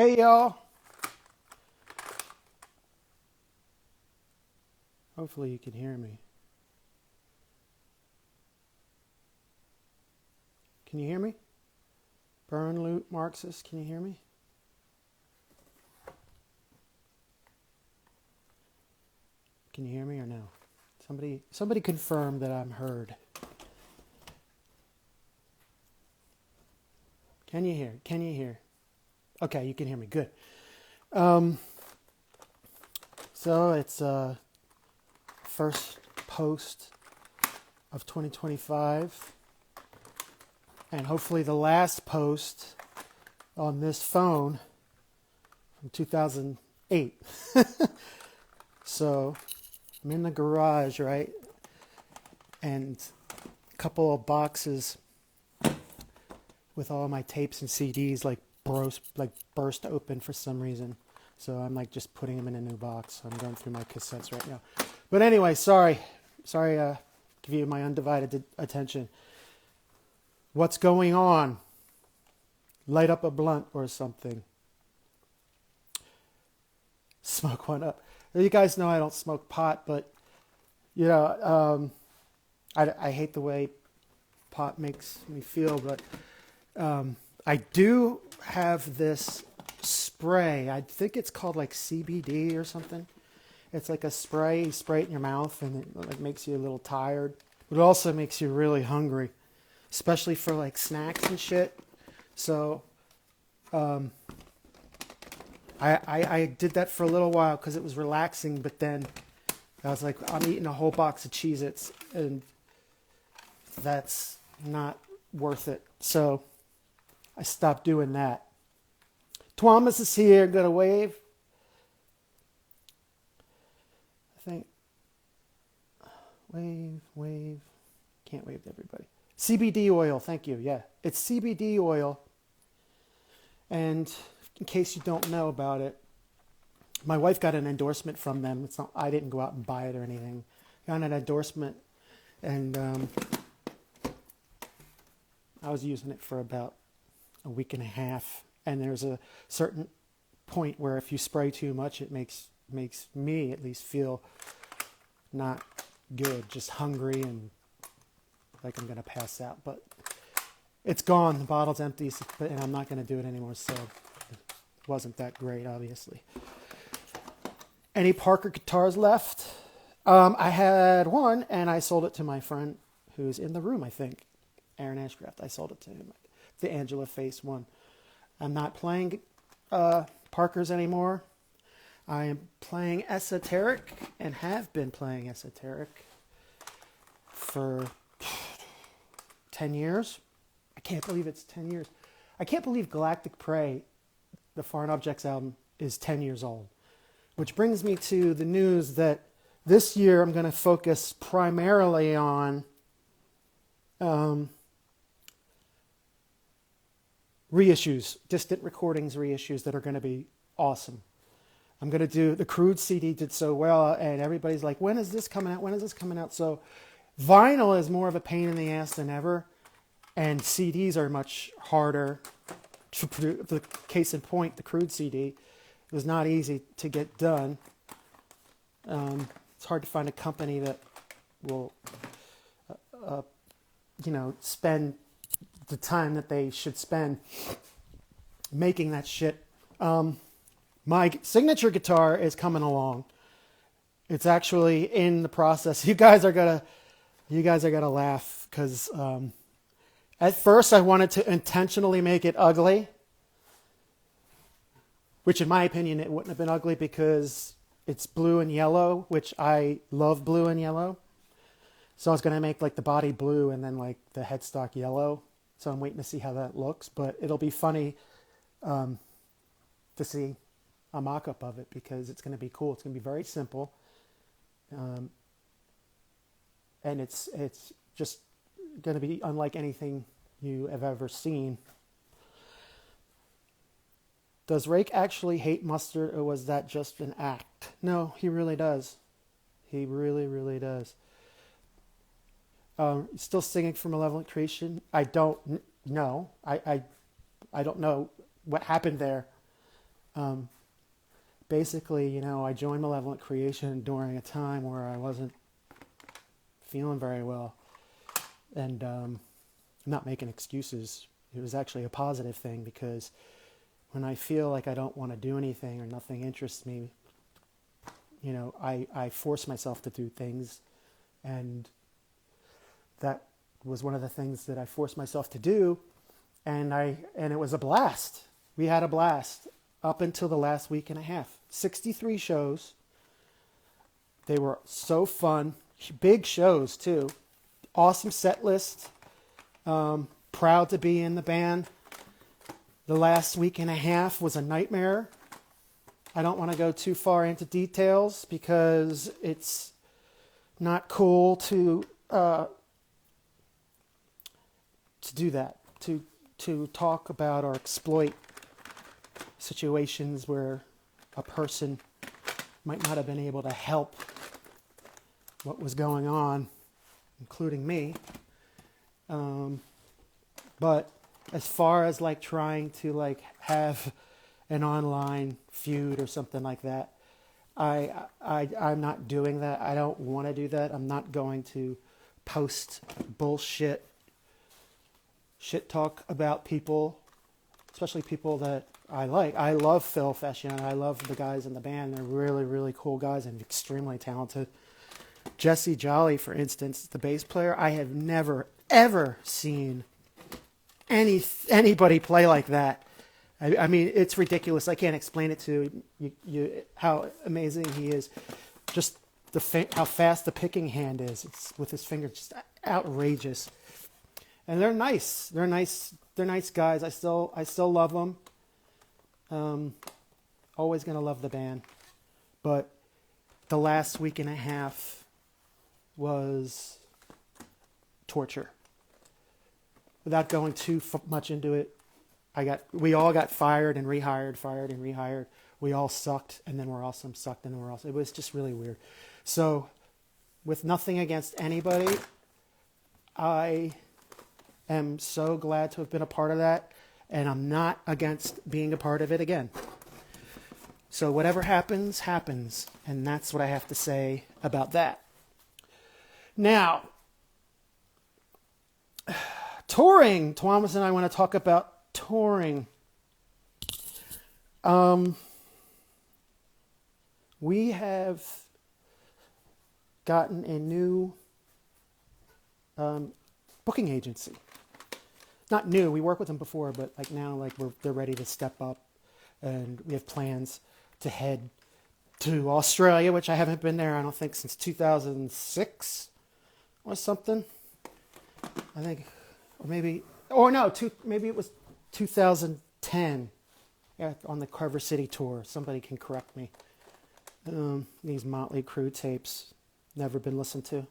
Hey y'all. Hopefully you can hear me. Can you hear me? Burn, loot, Marxist, can you hear me? Can you hear me or no? Somebody confirm that I'm heard. Can you hear? Can you hear? Okay, you can hear me. Good. Um, so it's first post of 2025, and hopefully the last post on this phone from 2008. So I'm in the garage, right? And a couple of boxes with all my tapes and CDs burst open for some reason. So I'm like just putting them in a new box. I'm going through my cassettes right now. But anyway, sorry, give you my undivided attention. What's going on? Light up a blunt or something. Smoke one up. You guys know I don't smoke pot, but you know, I hate the way pot makes me feel, but I do have this spray. I think it's called like CBD or something. It's like a spray. You spray it in your mouth, and it like makes you a little tired, but it also makes you really hungry, especially for like snacks and shit. So I did that for a little while because it was relaxing, but then I was like, I'm eating a whole box of Cheez-Its, and that's not worth it. So I stopped doing that. Thomas is here. Gonna wave. I think. Wave. Can't wave to everybody. CBD oil. Thank you. Yeah, it's CBD oil. And in case you don't know about it, my wife got an endorsement from them. It's not. I didn't go out and buy it or anything. Got an endorsement, and I was using it for about a week and a half. And there's a certain point where if you spray too much, it makes me at least feel not good, just hungry and like I'm gonna pass out. But it's gone. The bottle's empty, and I'm not gonna do it anymore. So it wasn't that great, obviously. Any Parker guitars left? I had one, and I sold it to my friend who's in the room, I think, Aaron Ashcraft. I sold it to him, the Angela Face one. I'm not playing Parkers anymore. I am playing Esoteric and have been playing Esoteric for 10 years. I can't believe it's 10 years. I can't believe Galactic Prey, the Foreign Objects album, is 10 years old. Which brings me to the news that this year I'm going to focus primarily on reissues, distant recordings reissues that are going to be awesome. I'm going to do, the Crude CD did so well, and everybody's like, when is this coming out? When is this coming out? So vinyl is more of a pain in the ass than ever, and CDs are much harder to produce. The case in point, the Crude CD, it was not easy to get done. It's hard to find a company that will, spend the time that they should spend making that shit. My signature guitar is coming along. It's actually in the process. You guys are gonna laugh because at first I wanted to intentionally make it ugly, which in my opinion it wouldn't have been ugly because it's blue and yellow, which I love blue and yellow. So I was gonna make like the body blue and then like the headstock yellow. So I'm waiting to see how that looks, but it'll be funny to see a mock-up of it because it's going to be cool. It's going to be very simple, and it's just going to be unlike anything you have ever seen. Does Rake actually hate mustard, or was that just an act? No, he really does. He really, really does. Still singing for Malevolent Creation? I don't know. I don't know what happened there. Basically, you know, I joined Malevolent Creation during a time where I wasn't feeling very well. And I'm not making excuses. It was actually a positive thing, because when I feel like I don't want to do anything or nothing interests me, you know, I force myself to do things. And that was one of the things that I forced myself to do. And it was a blast. We had a blast up until the last week and a half. 63 shows. They were so fun. Big shows, too. Awesome set list. Proud to be in the band. The last week and a half was a nightmare. I don't want to go too far into details because it's not cool to do that. To talk about or exploit situations where a person might not have been able to help what was going on, including me. But as far as like trying to like have an online feud or something like that, I'm not doing that. I don't want to do that. I'm not going to post bullshit, shit talk about people, especially people that I like. I love Phil Fasciano. I love the guys in the band. They're really, really cool guys and extremely talented. Jesse Jolly, for instance, the bass player, I have never, ever seen anybody play like that. I mean, it's ridiculous. I can't explain it to you how amazing he is. Just how fast the picking hand is. It's with his fingers, just outrageous. And they're nice. They're nice. They're nice guys. I still love them. Always gonna love the band. But the last week and a half was torture. Without going too much into it, we all got fired and rehired. We all sucked, and then we're all some sucked, and then we're all. It was just really weird. So, with nothing against anybody, I am so glad to have been a part of that, and I'm not against being a part of it again. So whatever happens, happens, and that's what I have to say about that. Now, touring. Thomas and I want to talk about touring. We have gotten a new booking agency. Not new, we worked with them before, but like now, like they're ready to step up, and we have plans to head to Australia, which I haven't been there, I don't think, since 2006 or something. I think, or maybe, maybe it was 2010. Yeah, on the Carver City tour. Somebody can correct me. These Motley Crue tapes, never been listened to.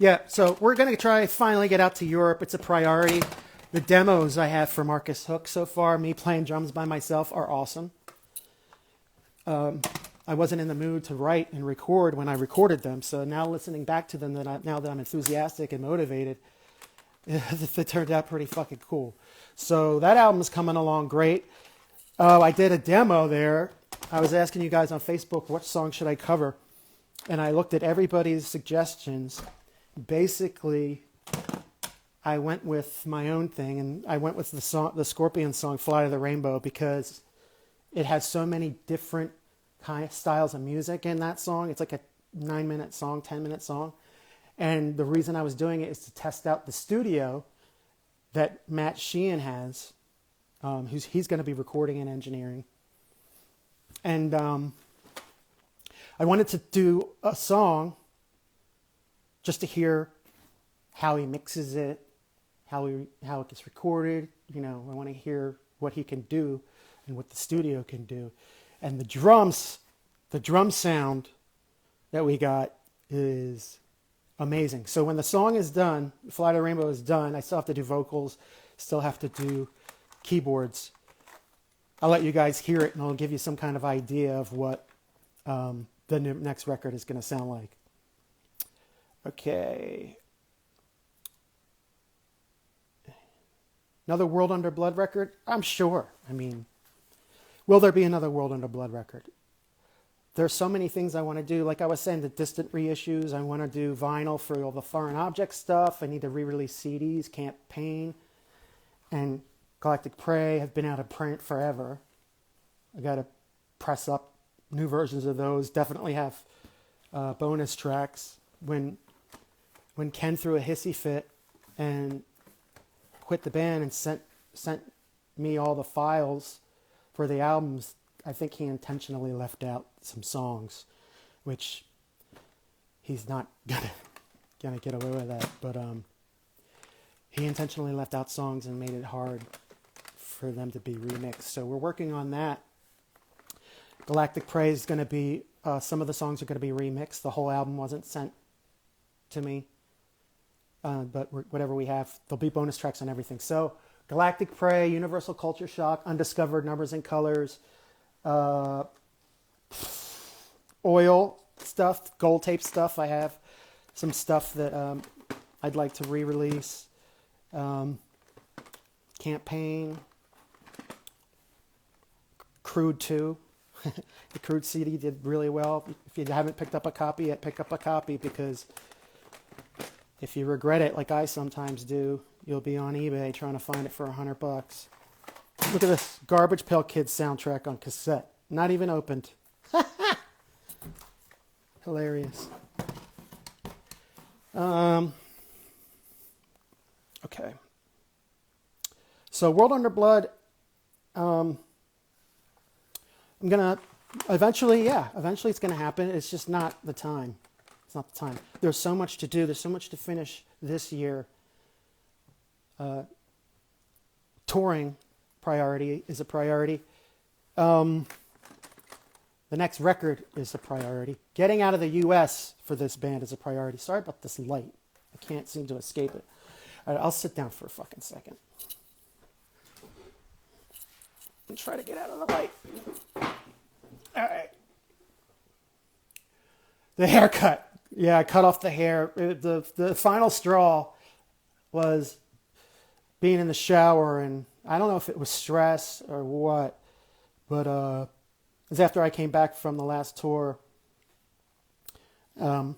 Yeah, so we're going to try finally get out to Europe. It's a priority. The demos I have for Marcus Hook so far, me playing drums by myself, are awesome. I wasn't in the mood to write and record when I recorded them, so now listening back to them, now that I'm enthusiastic and motivated, it turned out pretty fucking cool. So that album's coming along great. I did a demo there. I was asking you guys on Facebook, what song should I cover? And I looked at everybody's suggestions. Basically, I went with my own thing, and I went with the Scorpions song "Fly to the Rainbow" because it has so many different kind of styles of music in that song. It's like a 9-minute song, 10-minute song, and the reason I was doing it is to test out the studio that Matt Sheehan has. He's going to be recording and engineering, and I wanted to do a song just to hear how he mixes it, how it gets recorded. You know, I want to hear what he can do and what the studio can do. And the drum sound that we got is amazing. So when the song is done, Fly to the Rainbow is done, I still have to do vocals, still have to do keyboards. I'll let you guys hear it, and I'll give you some kind of idea of what the next record is going to sound like. Okay. Another World Under Blood record? I'm sure. I mean, will there be another World Under Blood record? There's so many things I want to do. Like I was saying, the distant reissues. I want to do vinyl for all the foreign object stuff. I need to re-release CDs, Campaign, and Galactic Prey have been out of print forever. I got to press up new versions of those. Definitely have bonus tracks. When Ken threw a hissy fit and quit the band and sent me all the files for the albums, I think he intentionally left out some songs, which he's not gonna get away with that. But he intentionally left out songs and made it hard for them to be remixed. So we're working on that. Galactic Prey is going to be, some of the songs are going to be remixed. The whole album wasn't sent to me. But whatever we have, there'll be bonus tracks on everything. So Galactic Prey, Universal Culture Shock, Undiscovered Numbers and Colors, oil stuff, gold tape stuff. I have some stuff that I'd like to re-release. Campaign, Crude 2. The Crude CD did really well. If you haven't picked up a copy yet, pick up a copy, because if you regret it, like I sometimes do, you'll be on eBay trying to find it for $100. Look at this Garbage Pail Kids soundtrack on cassette. Not even opened. Hilarious. Okay. So World Under Blood, I'm going to eventually it's going to happen. It's just not the time. It's not the time. There's so much to do. There's so much to finish this year. Touring is a priority. The next record is a priority. Getting out of the U.S. for this band is a priority. Sorry about this light. I can't seem to escape it. All right, I'll sit down for a fucking second and try to get out of the light. All right. The haircut. Yeah, I cut off the hair. The final straw was being in the shower, and I don't know if it was stress or what, but it was after I came back from the last tour. I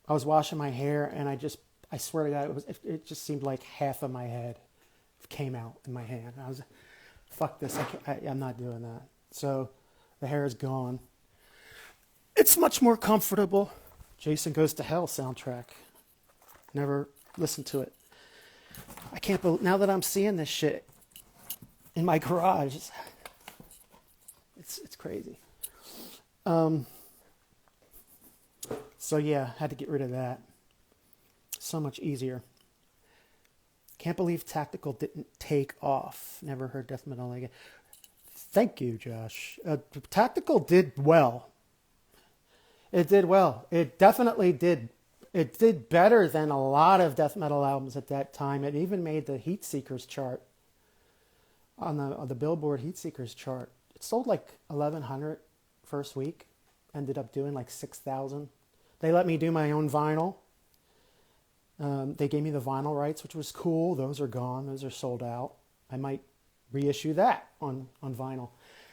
was washing my hair, and I swear to God, it just seemed like half of my head came out in my hand. I was, fuck this, I'm not doing that. So the hair is gone. It's much more comfortable. Jason Goes to Hell soundtrack. Never listened to it. I can't believe, now that I'm seeing this shit in my garage, it's crazy. So yeah, had to get rid of that. So much easier. Can't believe Tactical didn't take off. Never heard death metal like it. Thank you, Josh. Tactical did well. It did well. It definitely did. It did better than a lot of death metal albums at that time. It even made the Heat Seekers chart on the Billboard Heat Seekers chart. It sold like 1,100 first week. Ended up doing like 6,000. They let me do my own vinyl. They gave me the vinyl rights, which was cool. Those are gone. Those are sold out. I might reissue that on vinyl.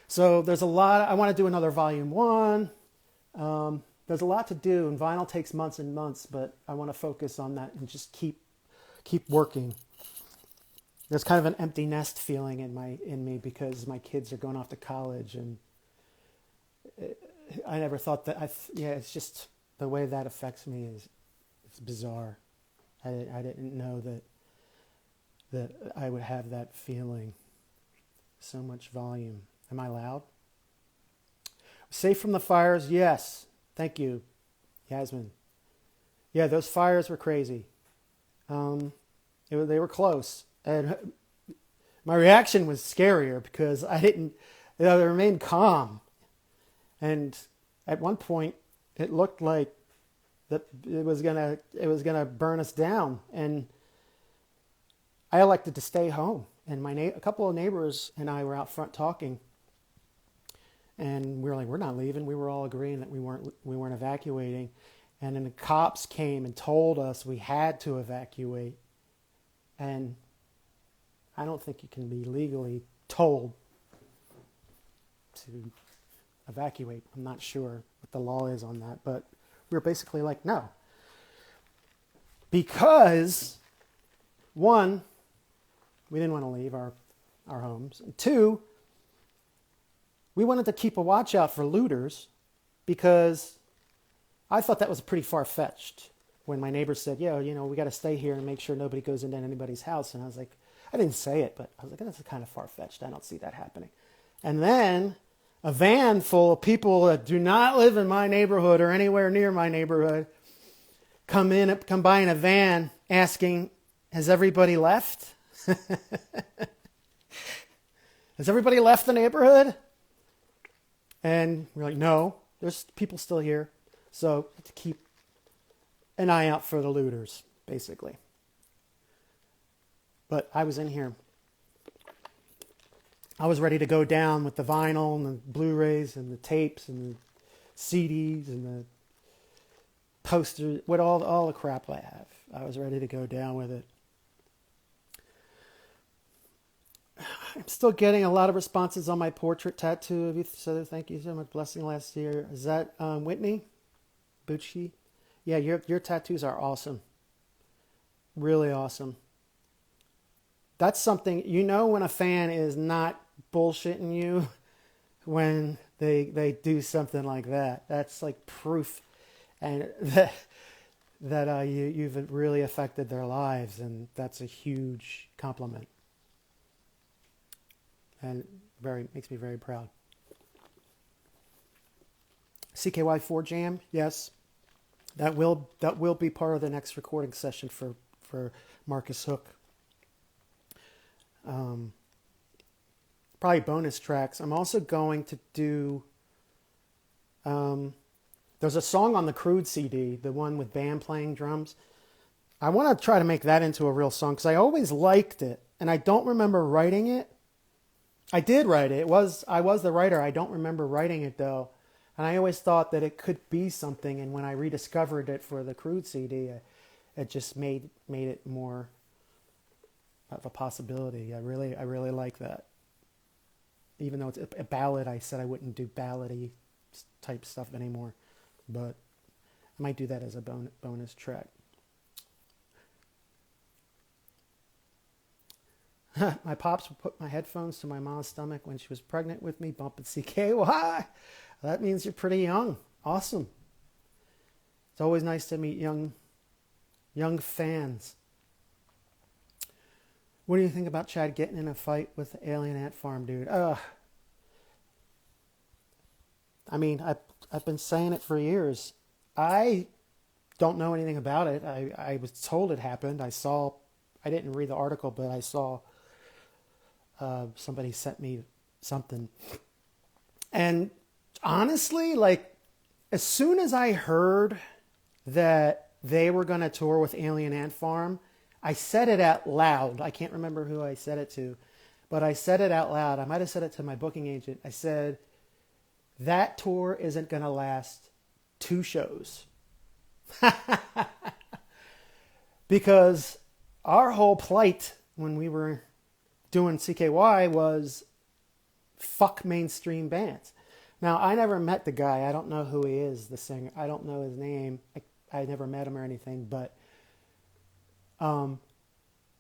So there's a lot. I want to do another volume 1. There's a lot to do, and vinyl takes months and months, but I want to focus on that and just keep working. There's kind of an empty nest feeling in me because my kids are going off to college, and I never thought that. It's just the way that affects me is bizarre. I didn't know that I would have that feeling. So much volume. Am I loud? Safe from the fires, yes. Thank you, Yasmin. Yeah, those fires were crazy. They were close. And my reaction was scarier because I didn't, they remained calm. And at one point, it looked like that it was gonna burn us down. And I elected to stay home. And a couple of neighbors and I were out front talking. And we were like, we're not leaving. We were all agreeing that we weren't evacuating. And then the cops came and told us we had to evacuate. And I don't think you can be legally told to evacuate. I'm not sure what the law is on that, but we were basically like, no. Because, one, we didn't want to leave our homes. And two, we wanted to keep a watch out for looters because I thought that was pretty far-fetched when my neighbor said, yeah, we got to stay here and make sure nobody goes into anybody's house. And I was like, I didn't say it, but I was like, that's kind of far-fetched. I don't see that happening. And then a van full of people that do not live in my neighborhood or anywhere near my neighborhood come by in a van asking, has everybody left? Has everybody left the neighborhood? And we're like, no, there's people still here. So to keep an eye out for the looters, basically. But I was in here. I was ready to go down with the vinyl and the Blu-rays and the tapes and the CDs and the posters, with all the crap I have. I was ready to go down with it. I'm still getting a lot of responses on my portrait tattoo of you. So thank you so much. Blessing last year. Is that Whitney? Bucci? Yeah, your tattoos are awesome. Really awesome. That's something, when a fan is not bullshitting you when they do something like that. That's like proof and that you've really affected their lives, and that's a huge compliment. And makes me very proud. CKY4 Jam, yes. That will be part of the next recording session for Marcus Hook. Probably bonus tracks. I'm also going to do, there's a song on the Crude CD, the one with band playing drums. I want to try to make that into a real song because I always liked it, and I don't remember writing it. I did write it. I was the writer. I don't remember writing it though. And I always thought that it could be something, and when I rediscovered it for the Crude CD, it just made it more of a possibility. I really like that. Even though it's a ballad, I said I wouldn't do ballady type stuff anymore, but I might do that as a bonus track. My pops would put my headphones to my mom's stomach when she was pregnant with me, bumping CKY. That means you're pretty young. Awesome. It's always nice to meet young fans. What do you think about Chad getting in a fight with the alien ant farm dude? I mean, I've been saying it for years. I don't know anything about it. I was told it happened. I didn't read the article, but I saw somebody sent me something. And honestly, like, as soon as I heard that they were going to tour with Alien Ant Farm, I said it out loud. I can't remember who I said it to, but I said it out loud. I might have said it to my booking agent. I said, that tour isn't going to last 2 shows. Because our whole plight when we were doing CKY was fuck mainstream bands. Now, I never met the guy. I don't know who he is, the singer. I don't know his name. I never met him or anything, but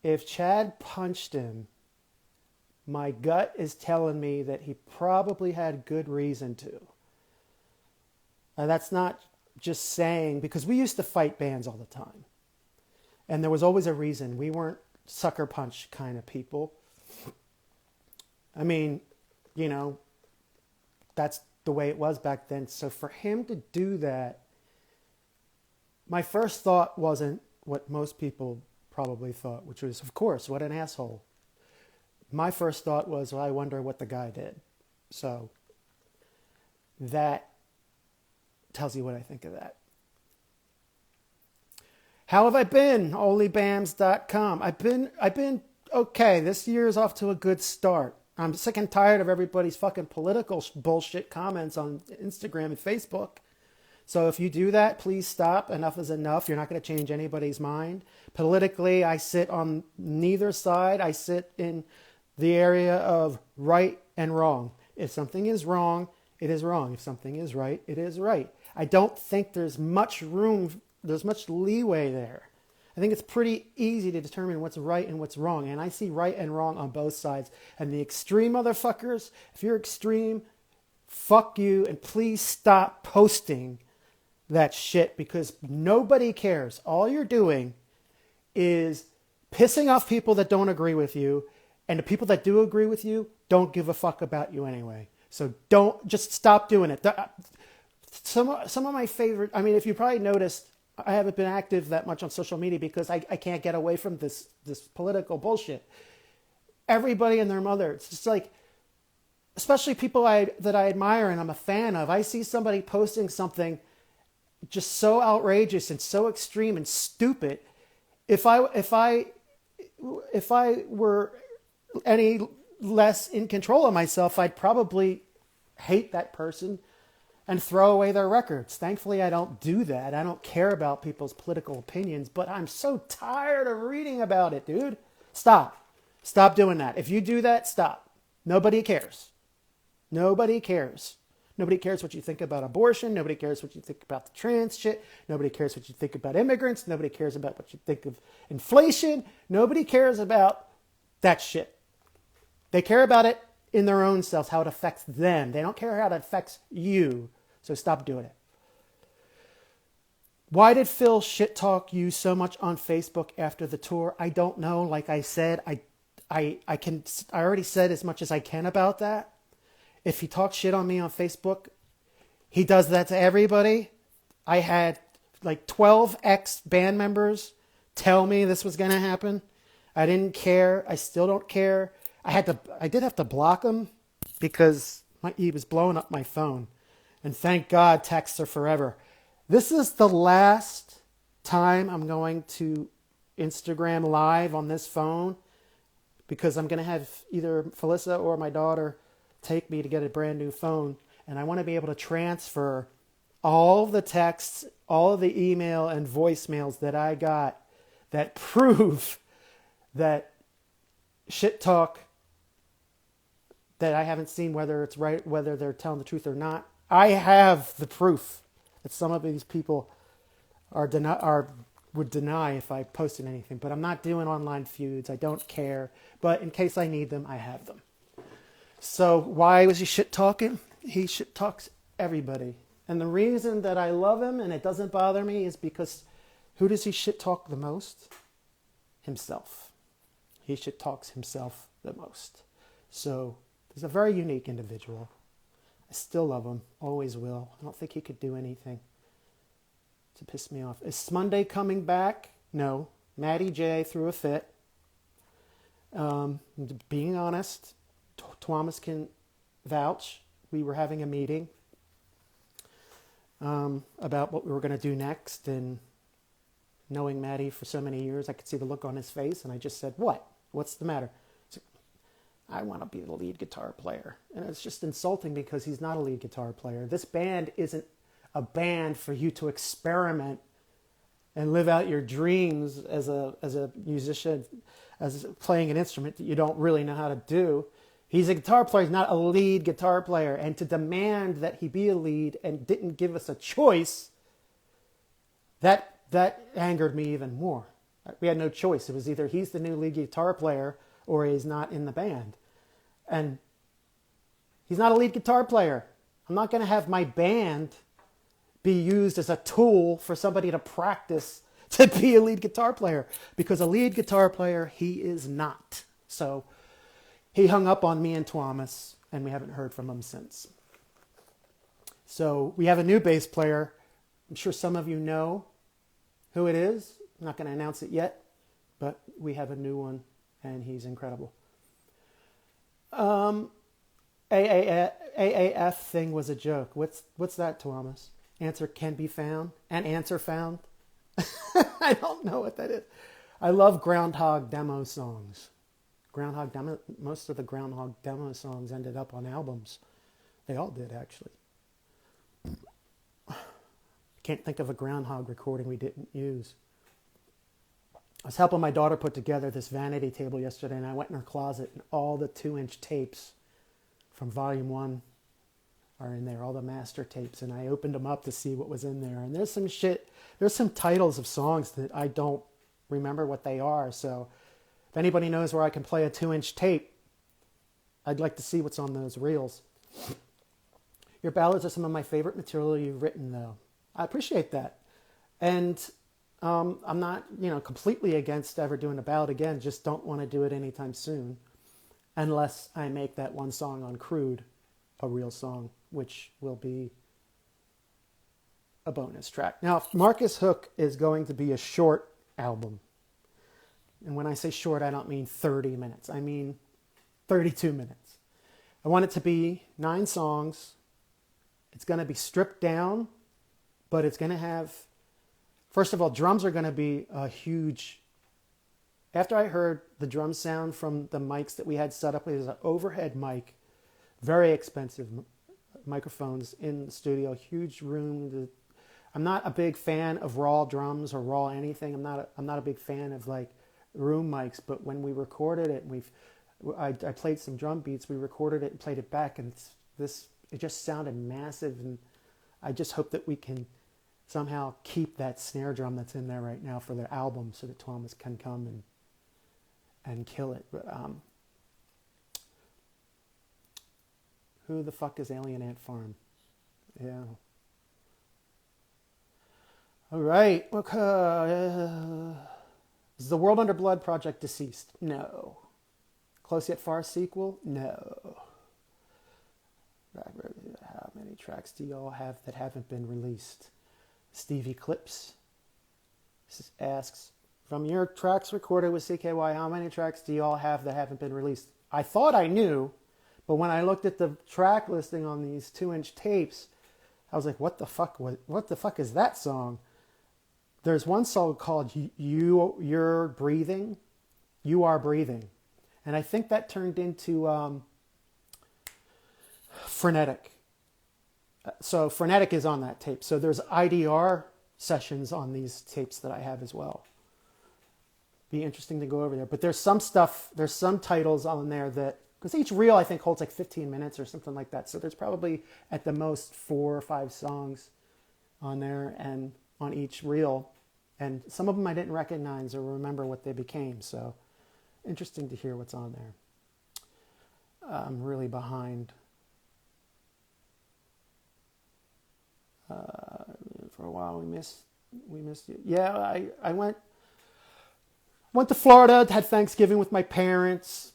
if Chad punched him, my gut is telling me that he probably had good reason to. That's not just saying, because we used to fight bands all the time. And there was always a reason. We weren't sucker punch kind of people. I mean, that's the way it was back then. So for him to do that, my first thought wasn't what most people probably thought, which was, of course, what an asshole. My first thought was, well, I wonder what the guy did. So that tells you what I think of that. How have I been? Onlybams.com. I've been okay. This year is off to a good start. I'm sick and tired of everybody's fucking political bullshit comments on Instagram and Facebook. So if you do that, please stop. Enough is enough. You're not going to change anybody's mind. Politically, I sit on neither side. I sit in the area of right and wrong. If something is wrong, it is wrong. If something is right, it is right. I don't think there's much leeway there. I think it's pretty easy to determine what's right and what's wrong. And I see right and wrong on both sides. And the extreme motherfuckers, if you're extreme, fuck you. And please stop posting that shit, because nobody cares. All you're doing is pissing off people that don't agree with you. And the people that do agree with you don't give a fuck about you anyway. So just stop doing it. Some of my favorite, I mean, if you probably noticed, I haven't been active that much on social media because I can't get away from this political bullshit. Everybody and their mother, it's just like, especially people that I admire and I'm a fan of. I see somebody posting something just so outrageous and so extreme and stupid. If I were any less in control of myself, I'd probably hate that person and throw away their records. Thankfully, I don't do that. I don't care about people's political opinions, but I'm so tired of reading about it, dude. Stop doing that. If you do that, stop. Nobody cares. Nobody cares. Nobody cares what you think about abortion. Nobody cares what you think about the trans shit. Nobody cares what you think about immigrants. Nobody cares about what you think of inflation. Nobody cares about that shit. They care about it in their own selves, how it affects them. They don't care how it affects you. So stop doing it. Why did Phil shit talk you so much on Facebook after the tour? I don't know. Like I said, I already said as much as I can about that. If he talks shit on me on Facebook, he does that to everybody. I had like 12 ex-band members tell me this was going to happen. I didn't care. I still don't care. I did have to block him because he was blowing up my phone. And thank God texts are forever. This is the last time I'm going to Instagram live on this phone because I'm going to have either Felissa or my daughter take me to get a brand new phone. And I want to be able to transfer all the texts, all of the email and voicemails that I got that prove that shit talk that I haven't seen, whether it's right, whether they're telling the truth or not. I have the proof that some of these people would deny if I posted anything. But I'm not doing online feuds. I don't care. But in case I need them, I have them. So why was he shit talking? He shit talks everybody. And the reason that I love him and it doesn't bother me is because who does he shit talk the most? Himself. He shit talks himself the most. So he's a very unique individual. I still love him. Always will. I don't think he could do anything to piss me off. Is Monday coming back? No. Maddie J threw a fit. Being honest, Thomas can vouch. We were having a meeting about what we were going to do next, and knowing Maddie for so many years, I could see the look on his face, and I just said, "What? What's the matter?" He said, "I want to be the lead guitar player." And it's just insulting because he's not a lead guitar player. This band isn't a band for you to experiment and live out your dreams as a musician, as playing an instrument that you don't really know how to do. He's a guitar player. He's not a lead guitar player. And to demand that he be a lead and didn't give us a choice, that angered me even more. We had no choice. It was either he's the new lead guitar player or he's not in the band. And he's not a lead guitar player. I'm not going to have my band be used as a tool for somebody to practice to be a lead guitar player, because a lead guitar player he is not. So he hung up on me and Thomas, and we haven't heard from him since. So we have a new bass player. I'm sure some of you know who it is. I'm not going to announce it yet, but we have a new one, and he's incredible. AAF thing was a joke. What's that, Thomas? Answer can be found and answer found. I don't know what that is. I love Groundhog demo songs. Most of the Groundhog demo songs ended up on albums. They all did, actually. Can't think of a groundhog recording we didn't use. I was helping my daughter put together this vanity table yesterday, and I went in her closet, and all the 2-inch tapes from Volume 1 are in there, all the master tapes, and I opened them up to see what was in there. And there's some shit, there's some titles of songs that I don't remember what they are, so if anybody knows where I can play a 2-inch tape, I'd like to see what's on those reels. Your ballads are some of my favorite material you've written, though. I appreciate that. And I'm not, completely against ever doing a ballad again, just don't want to do it anytime soon, unless I make that one song on Crude a real song, which will be a bonus track. Now, Marcus Hook is going to be a short album. And when I say short, I don't mean 30 minutes. I mean 32 minutes. I want it to be 9 songs. It's going to be stripped down, but it's going to have, first of all, drums are going to be a huge. After I heard the drum sound from the mics that we had set up, it was an overhead mic, very expensive microphones in the studio, huge room. I'm not a big fan of raw drums or raw anything. I'm not a big fan of like room mics, but when we recorded it, I played some drum beats, we recorded it and played it back, and it just sounded massive, and I just hope that we can somehow keep that snare drum that's in there right now for the album so that Thomas can come and kill it. But, who the fuck is Alien Ant Farm? Yeah. All right. Okay. Is The World Under Blood project deceased? No. Close Yet Far sequel? No. How many tracks do y'all have that haven't been released? Steve Eclipse asks, from your tracks recorded with CKY, how many tracks do y'all have that haven't been released? I thought I knew, but when I looked at the track listing on these 2-inch tapes, I was like, what the fuck is that song? There's one song called You're Breathing. You Are Breathing. And I think that turned into Frenetic. So Frenetic is on that tape. So there's IDR sessions on these tapes that I have as well. Be interesting to go over there. But there's some stuff, there's some titles on there that, because each reel I think holds like 15 minutes or something like that. So there's probably at the most 4 or 5 songs on there and on each reel. And some of them I didn't recognize or remember what they became. So interesting to hear what's on there. I'm really behind. For a while we missed you. Yeah, I went to Florida, had Thanksgiving with my parents.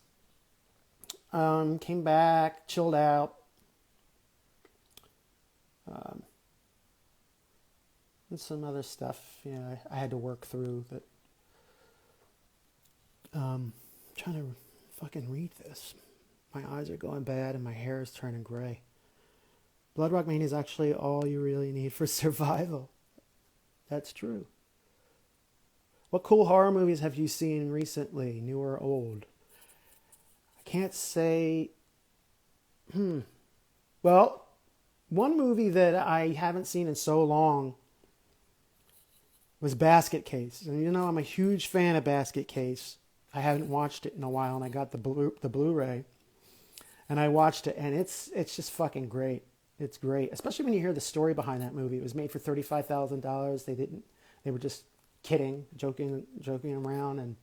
Came back, chilled out. And some other stuff, I had to work through that. Trying to fucking read this. My eyes are going bad and my hair is turning gray. Blood Rock Mania is actually all you really need for survival. That's true. What cool horror movies have you seen recently, new or old? I can't say. Well, one movie that I haven't seen in so long was Basket Case. And I'm a huge fan of Basket Case. I haven't watched it in a while, and I got the Blu-ray, and I watched it, and it's just fucking great. It's great, especially when you hear the story behind that movie. It was made for $35,000. They were just kidding, joking around, and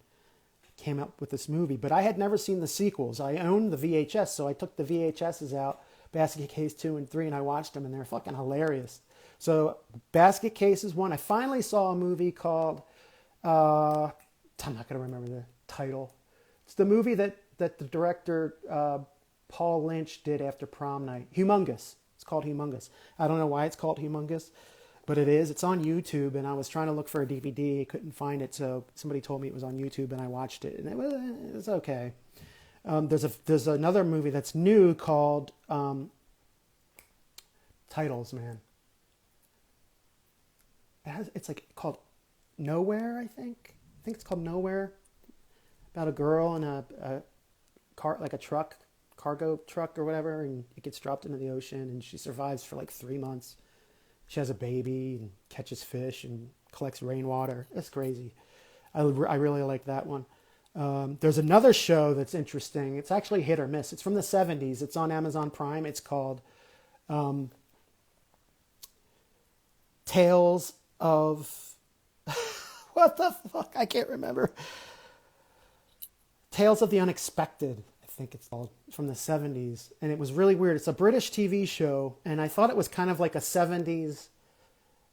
came up with this movie. But I had never seen the sequels. I owned the VHS, so I took the VHSs out, Basket Case 2 and 3, and I watched them, and they're fucking hilarious. So Basket Case is one. I finally saw a movie called, I'm not going to remember the title. It's the movie that the director Paul Lynch did after Prom Night. Humongous. It's called Humongous. I don't know why it's called Humongous, but it is. It's on YouTube, and I was trying to look for a DVD. Couldn't find it, so somebody told me it was on YouTube, and I watched it, and it was okay. There's another movie that's new called Titles, man. It's like called Nowhere, I think. I think it's called Nowhere. About a girl in a car, like a truck, cargo truck or whatever, and it gets dropped into the ocean, and she survives for like 3 months. She has a baby and catches fish and collects rainwater. It's crazy. I really like that one. There's another show that's interesting. It's actually hit or miss. It's from the 70s. It's on Amazon Prime. It's called Tales of... what the fuck? I can't remember. Tales of the Unexpected, I think it's called, from the 70s. And it was really weird. It's a British TV show, and I thought it was kind of like a 70s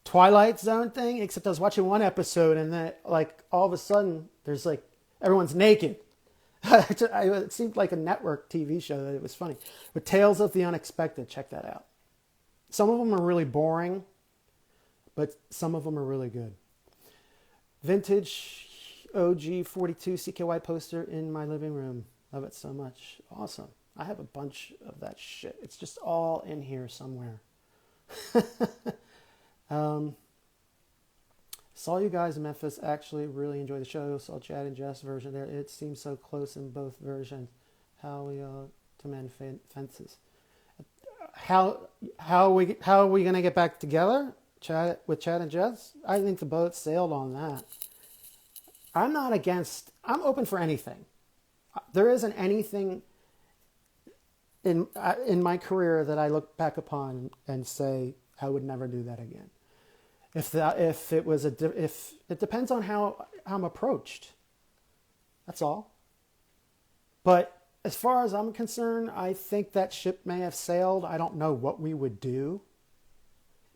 Twilight Zone thing, except I was watching one episode, and then, like, all of a sudden, there's, like, everyone's naked. It seemed like a network TV show. That it was funny. But Tales of the Unexpected, check that out. Some of them are really boring, but some of them are really good. Vintage OG 42 CKY poster in my living room. Love it so much. Awesome. I have a bunch of that shit. It's just all in here somewhere. Saw you guys in Memphis. Actually really enjoyed the show. Saw Chad and Jess version there. It seems so close in both versions. How we to mend fences. How are we gonna get back together? Chad and Jess? I think the boat sailed on that. I'm open for anything. There isn't anything in my career that I look back upon and say I would never do that again. If it depends on how I'm approached. That's all. But as far as I'm concerned, I think that ship may have sailed. I don't know what we would do.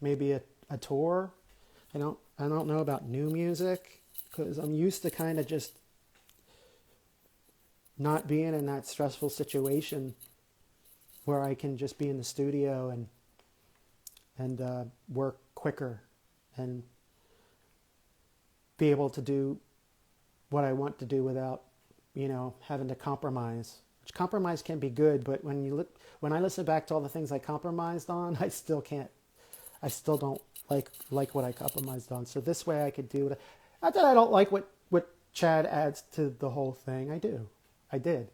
Maybe a tour. I don't know about new music, because I'm used to kind of just not being in that stressful situation where I can just be in the studio and work quicker and be able to do what I want to do without, having to compromise. Which compromise can be good, but when I listen back to all the things I compromised on, I still don't like what I compromised on. So this way I could do it. Not that I don't like what Chad adds to the whole thing. I did.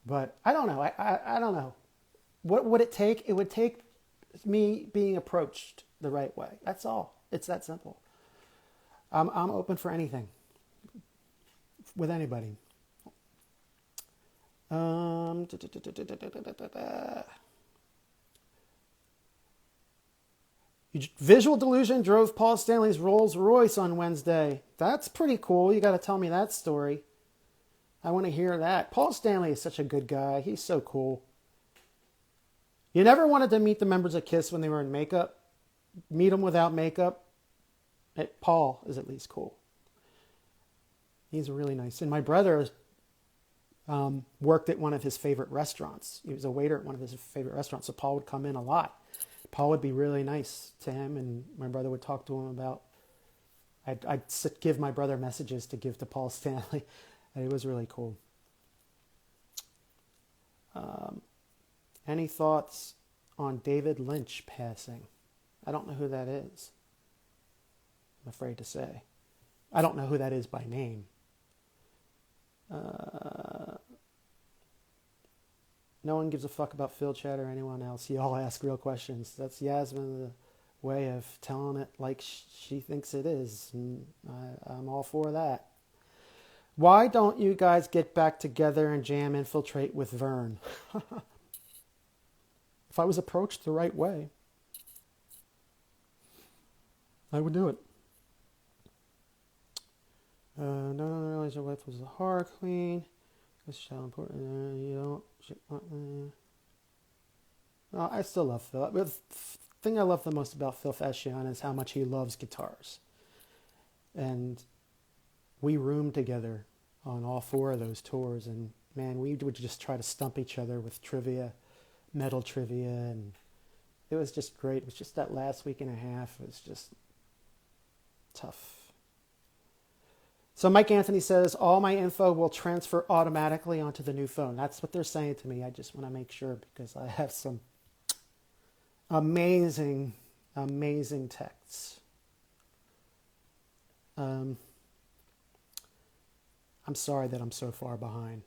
But I don't know. I don't know. What would it take? It would take me being approached the right way. That's all. It's that simple. I'm open for anything with anybody. Visual Delusion drove Paul Stanley's Rolls Royce on Wednesday. That's pretty cool. You got to tell me that story. I want to hear that. Paul Stanley is such a good guy. He's so cool. You never wanted to meet the members of KISS when they were in makeup. Meet them without makeup. Paul is at least cool. He's really nice. And my brother worked at one of his favorite restaurants. He was a waiter at one of his favorite restaurants, so Paul would come in a lot. Paul would be really nice to him, and my brother would talk to him about... I'd give my brother messages to give to Paul Stanley. It was really cool. Any thoughts on David Lynch passing? I don't know who that is. I'm afraid to say. I don't know who that is by name. No one gives a fuck about Phil, Chad, or anyone else. You all ask real questions. That's Yasmin's way of telling it like she thinks it is. And I'm all for that. Why don't you guys get back together and jam Infiltrate with Vern? If I was approached the right way, I would do it. No one realized your wife was a horror queen. That's how important. You don't. I still love Phil. The thing I love the most about Phil Fascion is how much he loves guitars. And we roomed together on all 4 of those tours, and man, we would just try to stump each other with trivia, metal trivia, and it was just great. It was just that last week and a half was just tough. So Mike Anthony says, all my info will transfer automatically onto the new phone. That's what they're saying to me. I just want to make sure, because I have some amazing texts. I'm sorry that I'm so far behind.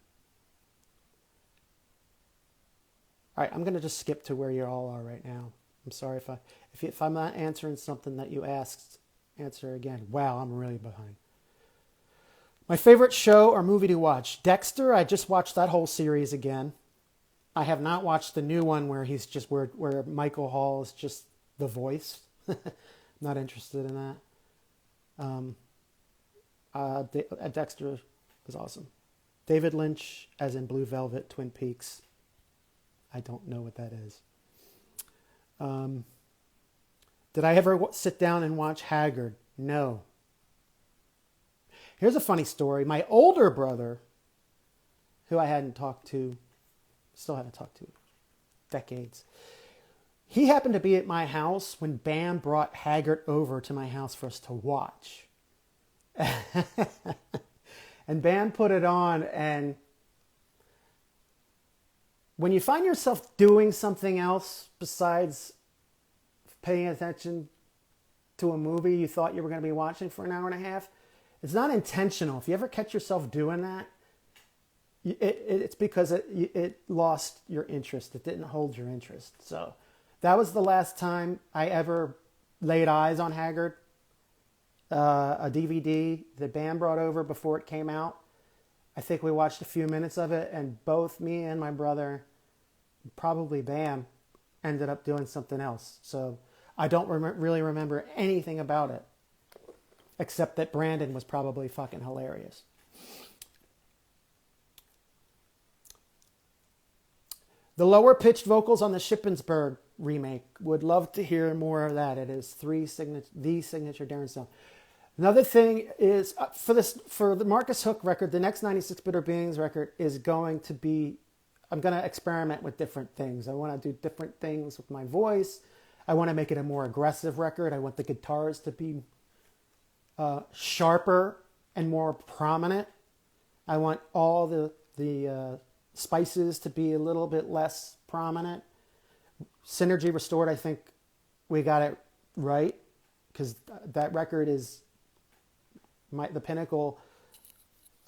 All right, I'm going to just skip to where you all are right now. I'm sorry if I'm not answering something that you asked, answer again. Wow, I'm really behind. My favorite show or movie to watch. Dexter, I just watched that whole series again. I have not watched the new one where he's just where Michael Hall is just the voice. Not interested in that. Dexter was awesome. David Lynch, as in Blue Velvet, Twin Peaks. I don't know what that is. Did I ever sit down and watch Haggard? No. Here's a funny story. My older brother, who I still haven't talked to decades, he happened to be at my house when Bam brought Haggard over to my house for us to watch. And Bam put it on, and when you find yourself doing something else besides paying attention to a movie you thought you were going to be watching for an hour and a half, it's not intentional. If you ever catch yourself doing that, it's because it lost your interest. It didn't hold your interest. So that was the last time I ever laid eyes on Haggard. A DVD that Bam brought over before it came out. I think we watched a few minutes of it, and both me and my brother, probably Bam, ended up doing something else. So I don't really remember anything about it, except that Brandon was probably fucking hilarious. The lower pitched vocals on the Shippensburg remake. Would love to hear more of that. It is the signature Deron Miller. Another thing is for the Marcus Hook record, the next 96 Bitter Beings record is going to be, I'm going to experiment with different things. I want to do different things with my voice. I want to make it a more aggressive record. I want the guitars to be sharper and more prominent. I want all the spices to be a little bit less prominent. Synergy Restored, I think we got it right, because that record is the pinnacle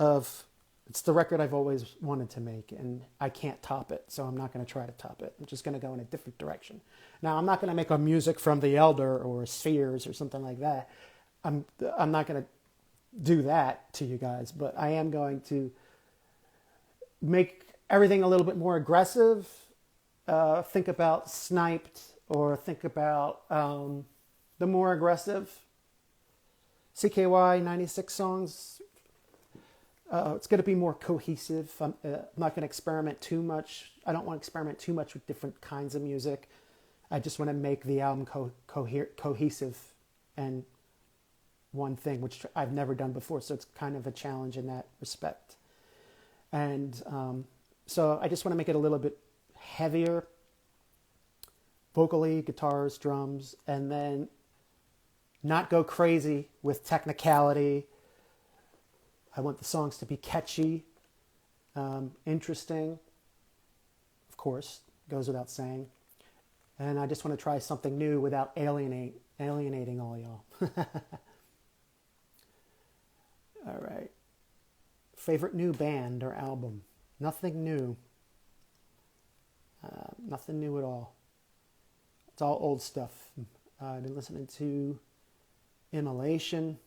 of, it's the record I've always wanted to make, and I can't top it, so I'm not going to try to top it. I'm just going to go in a different direction. Now, I'm not going to make a music from The Elder or Spheres or something like that. I'm not going to do that to you guys, but I am going to make everything a little bit more aggressive. Think about Sniped, or think about the more aggressive CKY 96 songs. It's going to be more cohesive. I'm not going to experiment too much. I don't want to experiment too much with different kinds of music. I just want to make the album cohesive and one thing, which I've never done before. So it's kind of a challenge in that respect. And so I just want to make it a little bit heavier, vocally, guitars, drums, and then not go crazy with technicality. I want the songs to be catchy, interesting, of course, goes without saying. And I just want to try something new without alienating all y'all. All right. Favorite new band or album? Nothing new. Nothing new at all. It's all old stuff. I've been listening to Immolation,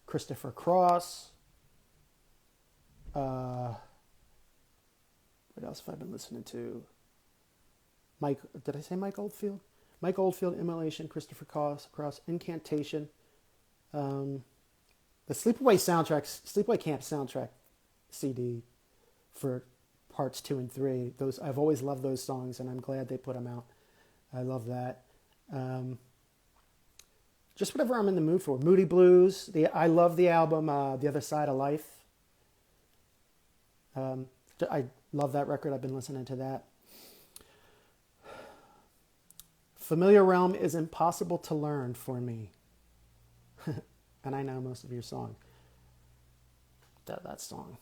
Christopher Cross. What else have I been listening to? Did I say Mike Oldfield? Mike Oldfield, Immolation, Christopher Cross, Incantation. The Sleepaway Camp soundtrack CD for parts 2 and 3. Those, I've always loved those songs, and I'm glad they put them out. I love that. Just whatever I'm in the mood for. Moody Blues. I love the album The Other Side of Life. I love that record. I've been listening to that. Familiar Realm is impossible to learn for me. And I know most of your song. That song.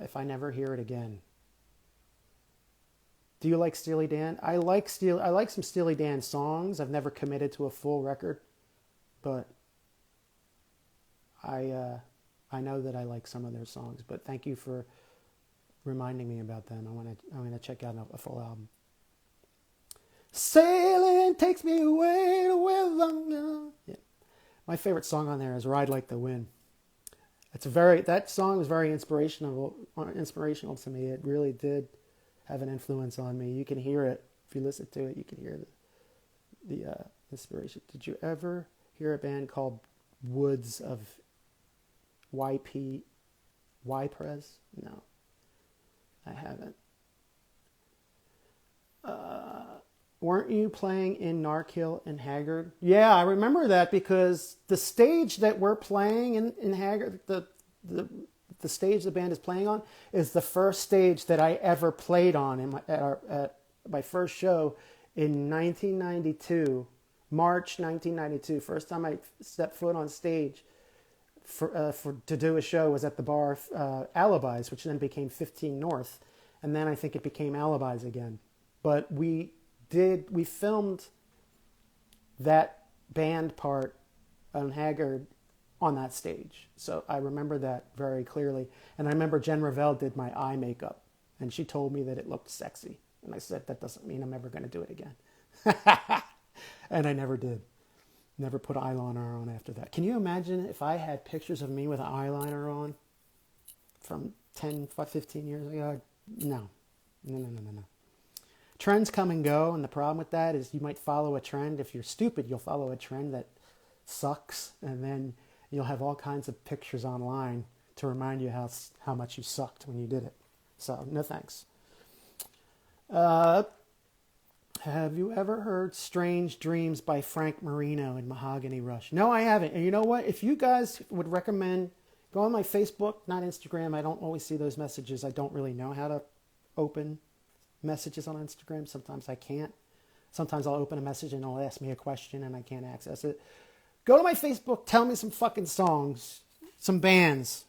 If I never hear it again. Do you like Steely Dan? I like some Steely Dan songs. I've never committed to a full record, but I know that I like some of their songs. But thank you for reminding me about them. I'm gonna check out a full album. Sailing takes me away to where I'm going. Yeah. My favorite song on there is Ride Like the Wind. That song was very inspirational to me. It really did have an influence on me. You can hear it. If you listen to it, you can hear the inspiration. Did you ever hear a band called Woods of YP Ypres? No, I haven't. Weren't you playing in Narkhill and Haggard? Yeah, I remember that because the stage that we're playing in Haggard, the stage the band is playing on, is the first stage that I ever played on at my first show in 1992, March 1992. First time I stepped foot on stage to do a show was at the bar Alibis, which then became 15 North, and then I think it became Alibis again. But we filmed that band part on Haggard on that stage. So I remember that very clearly. And I remember Jen Ravel did my eye makeup, and she told me that it looked sexy. And I said, that doesn't mean I'm ever going to do it again. And I never did. Never put eyeliner on after that. Can you imagine if I had pictures of me with an eyeliner on from 10, 15 years ago? No. Trends come and go, and the problem with that is you might follow a trend. If you're stupid, you'll follow a trend that sucks, and then you'll have all kinds of pictures online to remind you how much you sucked when you did it. So, no thanks. Have you ever heard Strange Dreams by Frank Marino and Mahogany Rush? No, I haven't. And you know what? If you guys would recommend, go on my Facebook, not Instagram. I don't always see those messages. I don't really know how to open messages on Instagram. Sometimes I can't. Sometimes I'll open a message and it'll ask me a question and I can't access it. Go to my Facebook, tell me some fucking songs, some bands.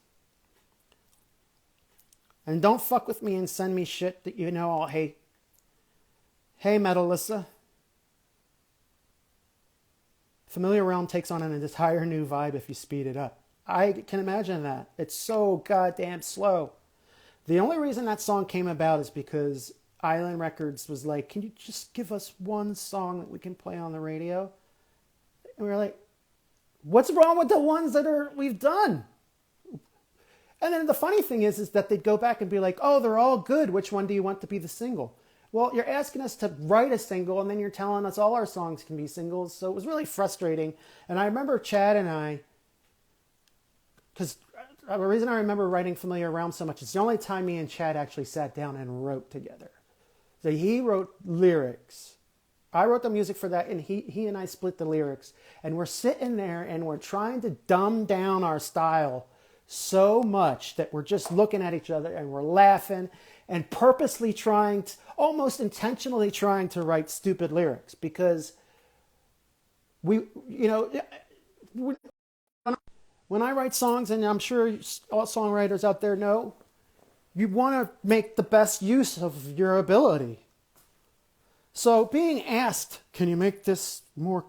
And don't fuck with me and send me shit that you know I'll hate. Hey, Metalissa. Familiar Realm takes on an entire new vibe if you speed it up. I can imagine that. It's so goddamn slow. The only reason that song came about is because Island Records was like, can you just give us one song that we can play on the radio? And we were like, what's wrong with the ones that we've done? And then the funny thing is that they'd go back and be like, oh, they're all good. Which one do you want to be the single? Well, you're asking us to write a single, and then you're telling us all our songs can be singles. So it was really frustrating. And I remember Chad and I, because the reason I remember writing Familiar Realm so much, it's the only time me and Chad actually sat down and wrote together. So he wrote lyrics. I wrote the music for that, and he and I split the lyrics. And we're sitting there, and we're trying to dumb down our style so much that we're just looking at each other, and we're laughing, and purposely trying to, almost intentionally trying to write stupid lyrics. Because when I write songs, and I'm sure all songwriters out there know, you want to make the best use of your ability. So being asked, can you make this more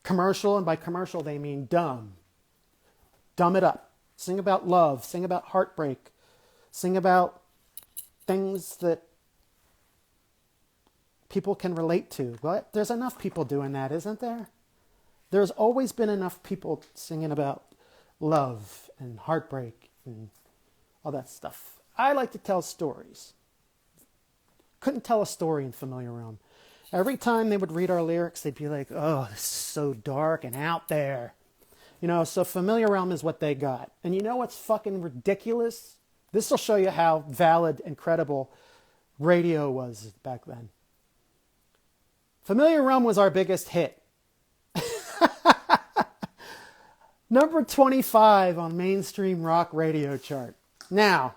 commercial? And by commercial, they mean dumb. Dumb it up. Sing about love. Sing about heartbreak. Sing about things that people can relate to. Well, there's enough people doing that, isn't there? There's always been enough people singing about love and heartbreak and all that stuff. I like to tell stories. Couldn't tell a story in Familiar Realm. Every time they would read our lyrics, they'd be like, oh, this is so dark and out there. So Familiar Realm is what they got. And you know what's fucking ridiculous? This will show you how valid and credible radio was back then. Familiar Realm was our biggest hit. Number 25 on mainstream rock radio chart. Now,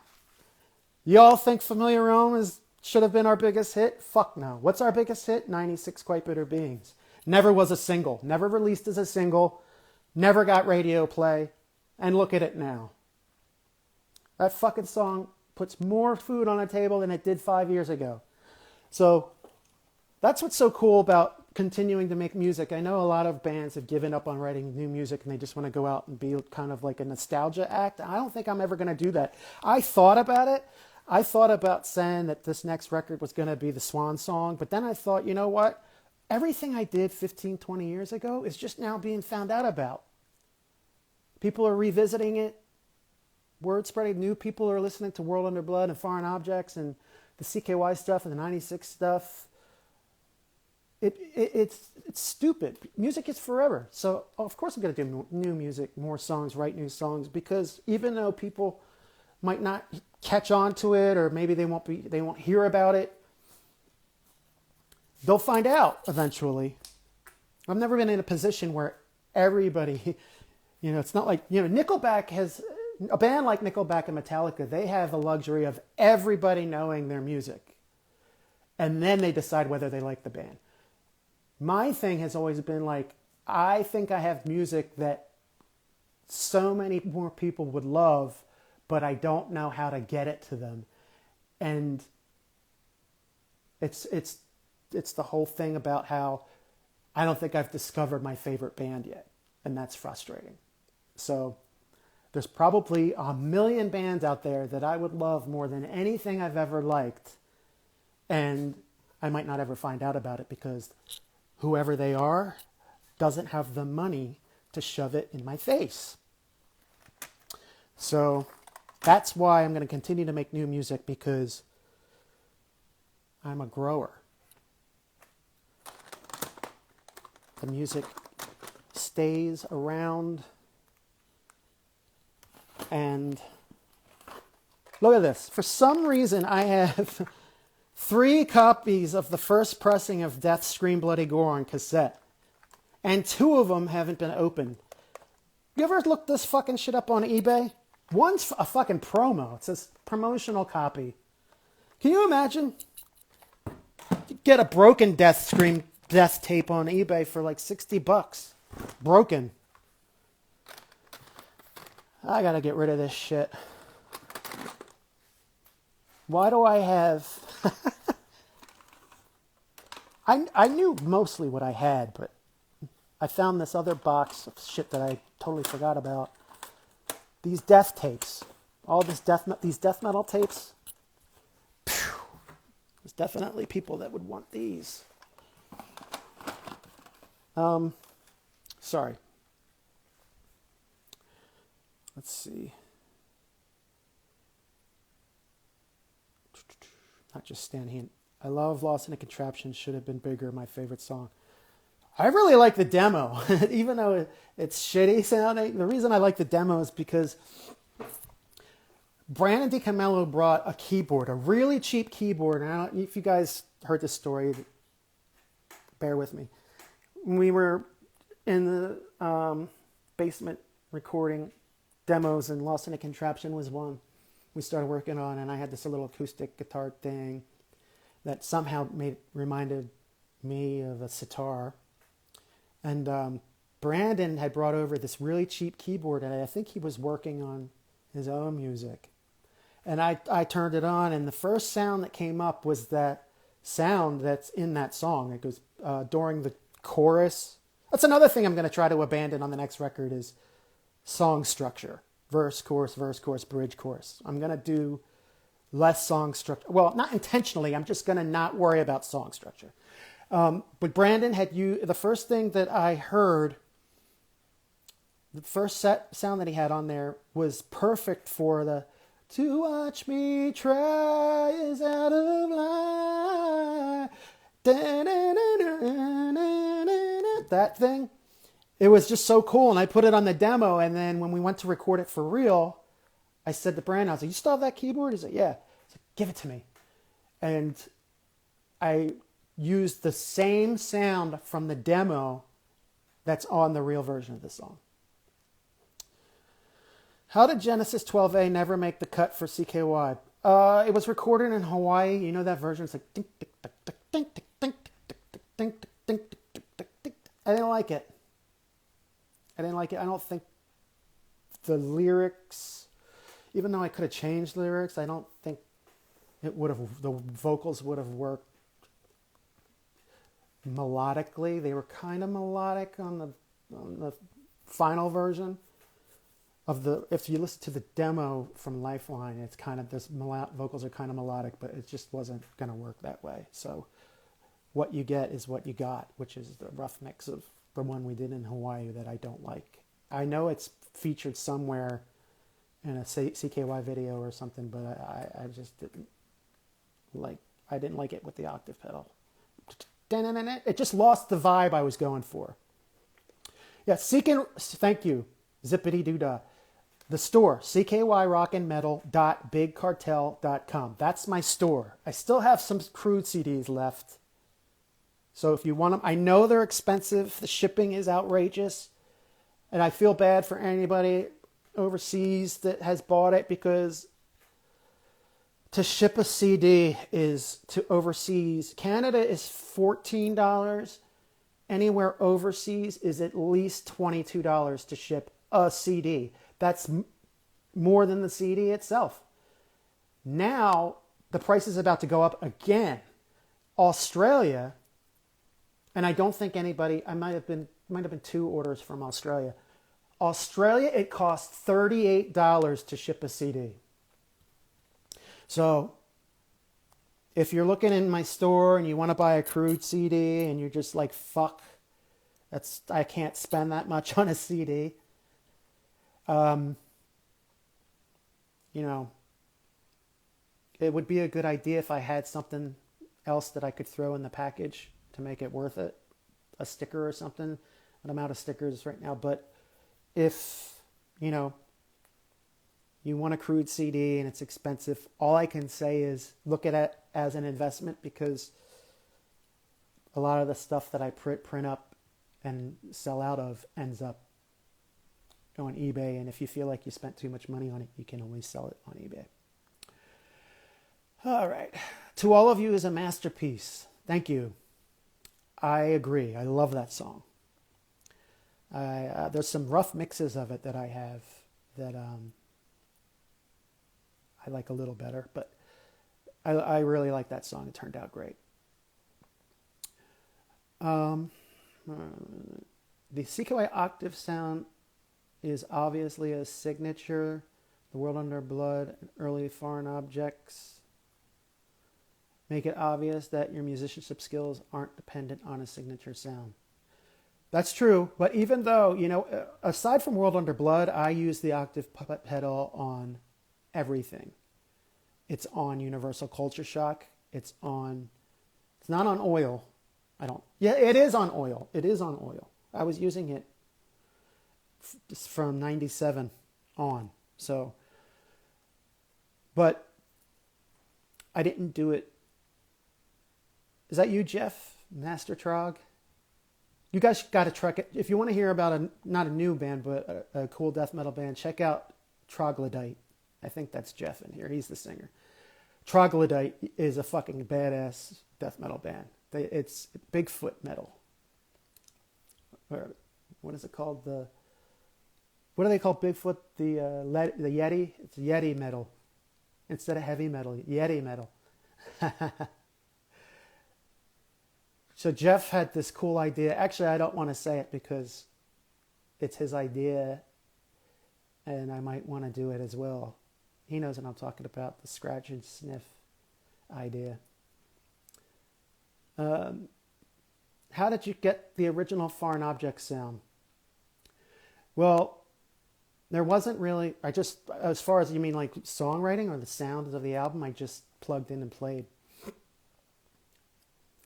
y'all think Familiar Realm should have been our biggest hit? Fuck no. What's our biggest hit? 96 Quite Bitter Beings. Never was a single. Never released as a single. Never got radio play. And look at it now. That fucking song puts more food on the table than it did 5 years ago. So that's what's so cool about continuing to make music. I know a lot of bands have given up on writing new music and they just want to go out and be kind of like a nostalgia act. I don't think I'm ever going to do that. I thought about it. I thought about saying that this next record was going to be the swan song, but then I thought, you know what? everything I did 15, 20 years ago is just now being found out about. People are revisiting it. Word spreading. New people are listening to World Under Blood and Foreign Objects and the CKY stuff and the 96 stuff. It's stupid. Music is forever. So, of course I'm going to do new music, more songs, write new songs, because even though people might not catch on to it, or maybe they won't hear about it, they'll find out eventually. I've never been in a position where everybody, it's not like, Nickelback has, a band like Nickelback and Metallica, they have the luxury of everybody knowing their music. And then they decide whether they like the band. My thing has always been like, I think I have music that so many more people would love, but I don't know how to get it to them. And it's the whole thing about how I don't think I've discovered my favorite band yet. And that's frustrating. So there's probably 1 million bands out there that I would love more than anything I've ever liked. And I might not ever find out about it because whoever they are doesn't have the money to shove it in my face. So that's why I'm going to continue to make new music, because I'm a grower. The music stays around. And look at this. For some reason, I have 3 copies of the first pressing of Death, Scream, Bloody Gore on cassette. And 2 of them haven't been opened. You ever look this fucking shit up on eBay? One's a fucking promo. It says promotional copy. Can you imagine? You get a broken Death, Scream, Death tape on eBay for like $60. Broken. I gotta get rid of this shit. Why do I have... I knew mostly what I had, but I found this other box of shit that I totally forgot about. These death tapes. All these death metal tapes. Phew. There's definitely people that would want these. Sorry. Let's see. Not just Stan Heen. I love Lost in a Contraption. Should have been bigger. My favorite song. I really like the demo, even though it's shitty sounding. The reason I like the demo is because Brandon DiCamillo brought a keyboard, a really cheap keyboard. And I don't, if you guys heard this story, bear with me. We were in the basement recording demos, and Lost in a Contraption was one we started working on, and I had this little acoustic guitar thing that somehow reminded me of a sitar. And Brandon had brought over this really cheap keyboard, and I think he was working on his own music. And I turned it on, and the first sound that came up was that sound that's in that song. It goes during the chorus. That's another thing I'm going to try to abandon on the next record is song structure. Verse, chorus, bridge, chorus. I'm going to do less song structure. Well, not intentionally. I'm just going to not worry about song structure. But Brandon had the first thing that I heard, the first sound that he had on there was perfect for the "To Watch Me Try Is Out of Line." That thing. It was just so cool, and I put it on the demo, and then when we went to record it for real, I said to Brandon, I was like, "You still have that keyboard?" He said, "Yeah." I said, "Give it to me." And I used the same sound from the demo that's on the real version of the song. How did Genesis 12A never make the cut for CKY? It was recorded in Hawaii. You know that version? It's like... ding, ding, ding, ding, ding, ding, ding, ding, ding, ding, ding. I didn't like it. I don't think the lyrics, even though I could have changed lyrics, I don't think the vocals would have worked melodically. They were kind of melodic on the final version of if you listen to the demo from Lifeline, it's kind of, vocals are kind of melodic, but it just wasn't going to work that way. So what you get is what you got, which is the rough mix of the one we did in Hawaii that I don't like. I know it's featured somewhere in a CKY video or something, but I just I didn't like it with the octave pedal. It just lost the vibe I was going for. Yeah, thank you, Zippity Doodah. The store, ckyrockandmetal.bigcartel.com. That's my store. I still have some crude CDs left. So if you want them, I know they're expensive. The shipping is outrageous. And I feel bad for anybody overseas that has bought it, because to ship a CD is to overseas. Canada is $14. Anywhere overseas is at least $22 to ship a CD. That's more than the CD itself. Now, the price is about to go up again. Australia, and I don't think anybody, I might have been 2 orders from Australia. Australia, it costs $38 to ship a CD. So, if you're looking in my store and you want to buy a crude CD and you're just like, fuck, I can't spend that much on a CD. It would be a good idea if I had something else that I could throw in the package to make it worth it. A sticker or something. And I'm out of stickers right now. But if, you want a crude CD and it's expensive, all I can say is look at it as an investment, because a lot of the stuff that I print up and sell out of ends up on eBay, and if you feel like you spent too much money on it, you can always sell it on eBay. All right. To All of You is a masterpiece. Thank you. I agree. I love that song. There's some rough mixes of it that I have that I like a little better, but I really like that song. It turned out great. The CKY octave sound is obviously a signature. The World Under Blood and early foreign objects make it obvious that your musicianship skills aren't dependent on a signature sound. That's true, but even though, aside from World Under Blood, I use the octave pedal on everything. It's on Universal Culture Shock. It's not on Oil. It is on Oil. It is on Oil. I was using it from 97 on. So, but I didn't do it. Is that you, Jeff? Master Trog? You guys got to track it. If you want to hear about not a new band, but a cool death metal band, check out Troglodyte. I think that's Jeff in here. He's the singer. Troglodyte is a fucking badass death metal band. It's Bigfoot metal. Or what is it called? What do they call Bigfoot? The Yeti? It's Yeti metal. Instead of heavy metal, Yeti metal. So Jeff had this cool idea. Actually, I don't want to say it because it's his idea, and I might want to do it as well. He knows what I'm talking about, the scratch and sniff idea. How did you get the original foreign object sound? Well, there wasn't really, as far as you mean like songwriting or the sounds of the album, I just plugged in and played.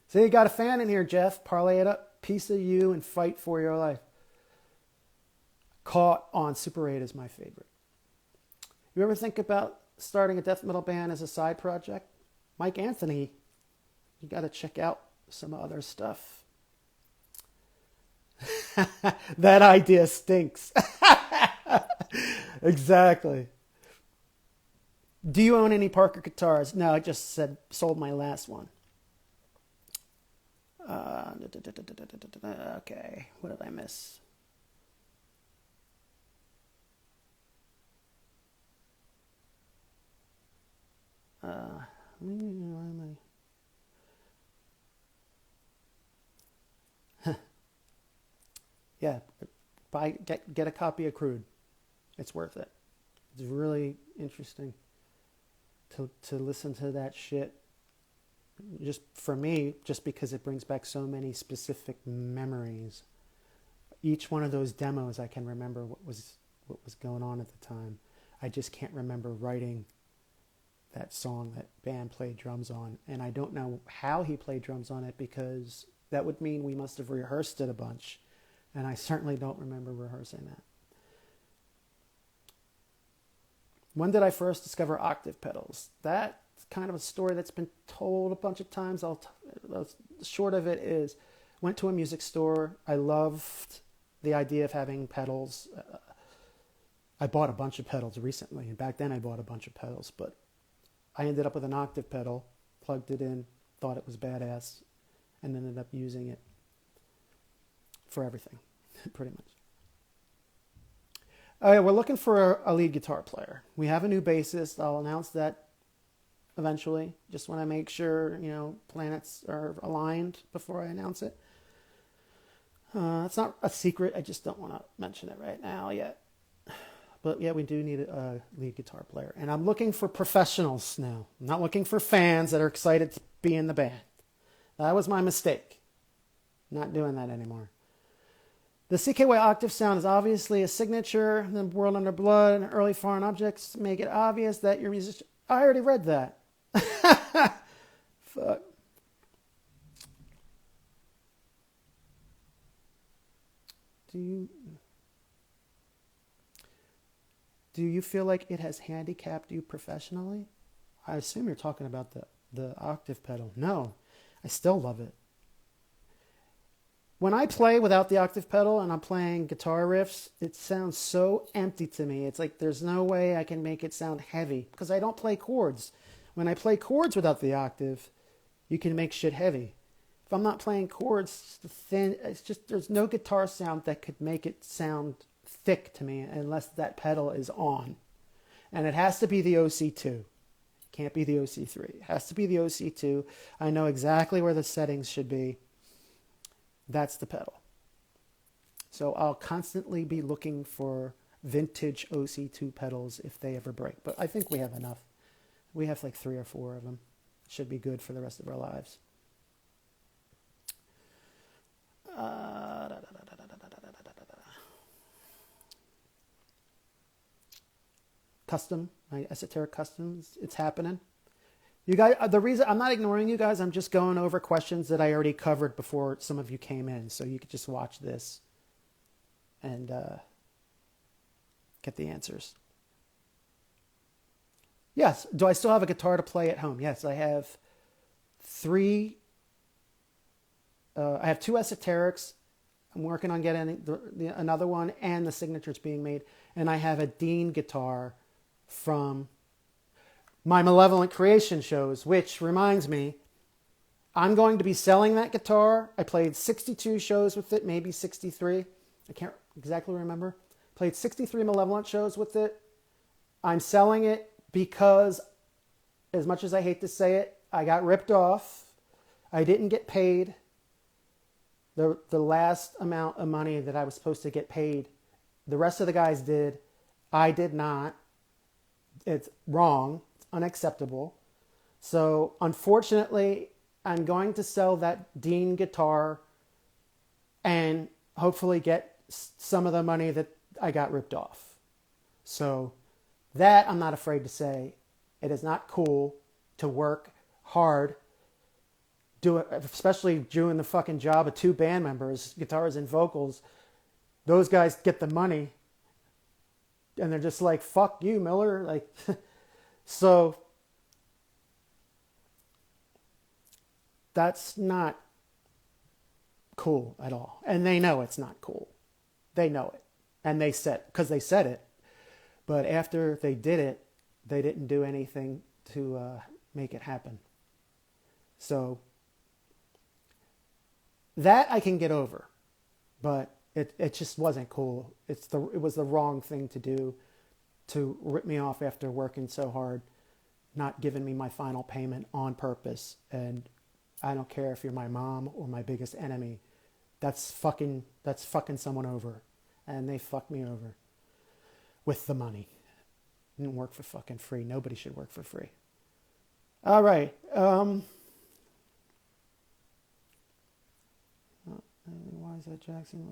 So you got a fan in here, Jeff. Parlay it up. Piece of You and Fight for Your Life. Caught on Super 8 is my favorite. You ever think about starting a death metal band as a side project? Mike Anthony, you got to check out some other stuff. That idea stinks. Exactly. Do you own any Parker guitars? No, I just sold my last one. Okay, what did I miss? Where am I? Yeah, get a copy of Crude. It's worth it. It's really interesting to listen to that shit just for me, just because it brings back so many specific memories. Each one of those demos, I can remember what was going on at the time. I just can't remember writing that song that band played drums on, and I don't know how he played drums on it, because that would mean we must have rehearsed it a bunch, and I certainly don't remember rehearsing that. When did I first discover octave pedals? That's kind of a story that's been told a bunch of times. The short of it is, went to a music store. I loved the idea of having pedals. I bought a bunch of pedals recently, and back then I bought a bunch of pedals, but I ended up with an octave pedal, plugged it in, thought it was badass, and ended up using it for everything, pretty much. All right, we're looking for a lead guitar player. We have a new bassist. I'll announce that eventually. Just want to make sure, planets are aligned before I announce it. It's not a secret. I just don't want to mention it right now yet. But yeah, we do need a lead guitar player. And I'm looking for professionals now. I'm not looking for fans that are excited to be in the band. That was my mistake. Not doing that anymore. The CKY octave sound is obviously a signature. The World Under Blood and early foreign objects make it obvious that you're a musician. I already read that. Fuck. Do you feel like it has handicapped you professionally? I assume you're talking about the octave pedal. No, I still love it. When I play without the octave pedal and I'm playing guitar riffs, it sounds so empty to me. It's like there's no way I can make it sound heavy, because I don't play chords. When I play chords without the octave, you can make shit heavy. If I'm not playing chords, it's just there's no guitar sound that could make it sound thick to me unless that pedal is on. And it has to be the OC2. It can't be the OC3. It has to be the OC2. I know exactly where the settings should be. That's the pedal. So I'll constantly be looking for vintage OC2 pedals if they ever break. But I think we have enough. We have like 3 or 4 of them. Should be good for the rest of our lives. Custom, my esoteric customs, it's happening. You guys, the reason I'm not ignoring you guys, I'm just going over questions that I already covered before some of you came in, so you could just watch this and get the answers. Yes, do I still have a guitar to play at home? Yes, I have 3. I have 2 esoterics. I'm working on getting another one, and the signature's being made. And I have a Dean guitar from my Malevolent Creation shows, which reminds me, I'm going to be selling that guitar. I played 62 shows with it, maybe 63. I can't exactly remember. Played 63 Malevolent shows with it. I'm selling it because, as much as I hate to say it, I got ripped off. I didn't get paid the last amount of money that I was supposed to get paid. The rest of the guys did. I did not. It's wrong. It's unacceptable. So, unfortunately, I'm going to sell that Dean guitar and hopefully get some of the money that I got ripped off. So, that I'm not afraid to say. It is not cool to work hard, do it, especially doing the fucking job of 2 band members, guitars and vocals. Those guys get the money, and they're just like, "Fuck you, Miller." Like, so that's not cool at all, and they know it's not cool. They know it, and they said it. But after they did it, they didn't do anything to make it happen. So that I can get over, but it just wasn't cool. It was the wrong thing to do, to rip me off after working so hard, not giving me my final payment on purpose. And I don't care if you're my mom or my biggest enemy. That's fucking someone over, and they fucked me over with the money. Didn't work for fucking free. Nobody should work for free. All right. Why is that Jackson?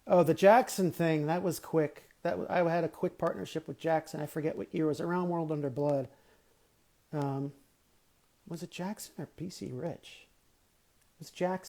Oh, the Jackson thing, that was quick. I had a quick partnership with Jackson. I forget what year it was. Around World Under Blood. Was it Jackson or PC Rich? It was Jackson.